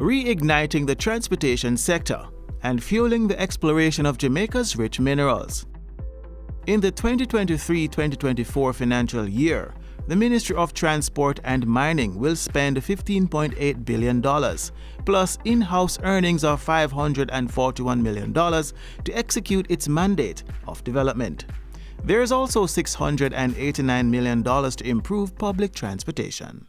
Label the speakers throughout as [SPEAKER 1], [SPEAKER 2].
[SPEAKER 1] reigniting the transportation sector and fueling the exploration of Jamaica's rich minerals. In the 2023-2024 financial year, the Ministry of Transport and Mining will spend $15.8 billion, plus in-house earnings of $541 million to execute its mandate of development. There is also $689 million to improve public transportation.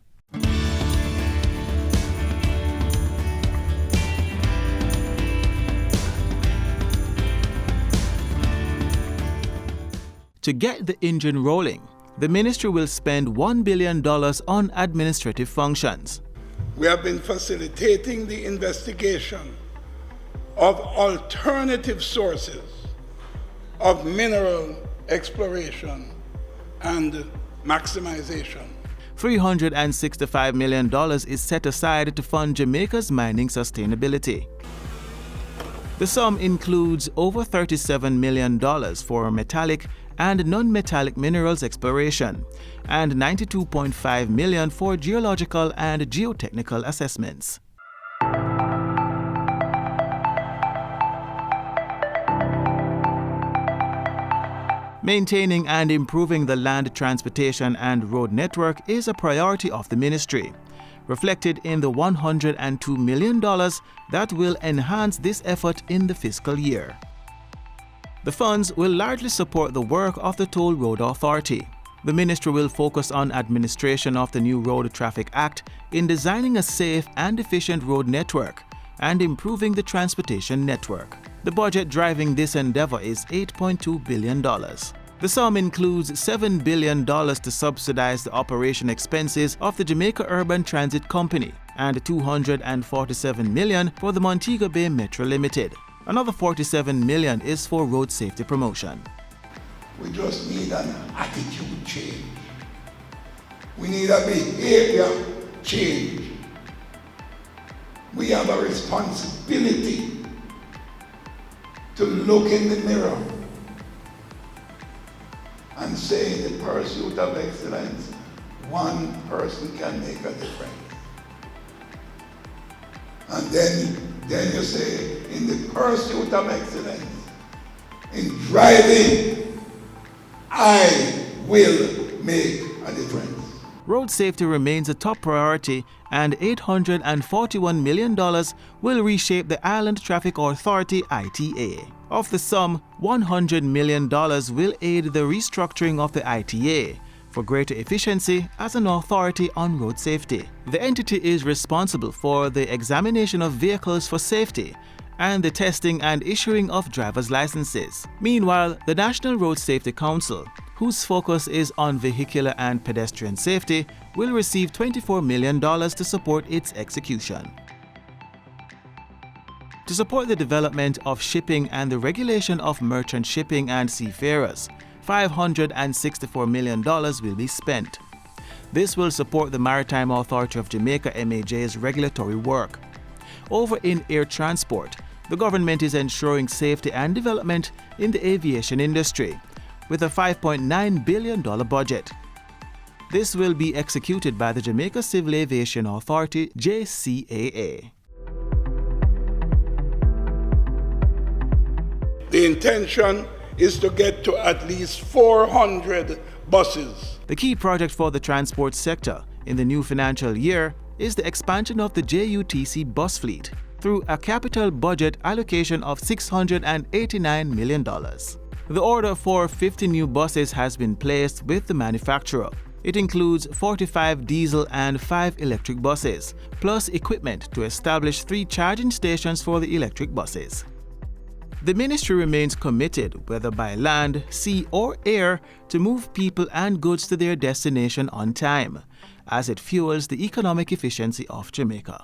[SPEAKER 1] To get the engine rolling, the ministry will spend $1 billion on administrative functions.
[SPEAKER 2] We have been facilitating the investigation of alternative sources of mineral exploration and maximization.
[SPEAKER 1] $365 million is set aside to fund Jamaica's mining sustainability. The sum includes over $37 million for metallic and non-metallic minerals exploration and $92.5 million for geological and geotechnical assessments. Maintaining and improving the land transportation and road network is a priority of the ministry, reflected in the $102 million that will enhance this effort in the fiscal year. The funds will largely support the work of the Toll Road Authority. The ministry will focus on administration of the new Road Traffic Act in designing a safe and efficient road network and improving the transportation network. The budget driving this endeavor is $8.2 billion. The sum includes $7 billion to subsidize the operation expenses of the Jamaica Urban Transit Company and $247 million for the Montego Bay Metro Limited. Another $47 million is for road safety promotion.
[SPEAKER 2] We just need an attitude change. We need a behavior change. We have a responsibility to look in the mirror and say in the pursuit of excellence, one person can make a difference. And then you say, in the pursuit of excellence, in driving, I will make a difference.
[SPEAKER 1] Road safety remains a top priority, and $841 million will reshape the Island Traffic Authority ITA. Of the sum, $100 million will aid the restructuring of the ITA for greater efficiency as an authority on road safety. The entity is responsible for the examination of vehicles for safety and the testing and issuing of driver's licenses. Meanwhile, the National Road Safety Council, whose focus is on vehicular and pedestrian safety, will receive $24 million to support its execution. To support the development of shipping and the regulation of merchant shipping and seafarers, $564 million will be spent. This will support the Maritime Authority of Jamaica MAJ's regulatory work. Over in air transport, the government is ensuring safety and development in the aviation industry with a $5.9 billion budget. This will be executed by the Jamaica Civil Aviation Authority, JCAA.
[SPEAKER 2] The intention is to get to at least 400 buses.
[SPEAKER 1] The key project for the transport sector in the new financial year is the expansion of the JUTC bus fleet through a capital budget allocation of $689 million. The order for 50 new buses has been placed with the manufacturer. It includes 45 diesel and 5 electric buses, plus equipment to establish 3 charging stations for the electric buses. The ministry remains committed, whether by land, sea or air, to move people and goods to their destination on time, as it fuels the economic efficiency of Jamaica.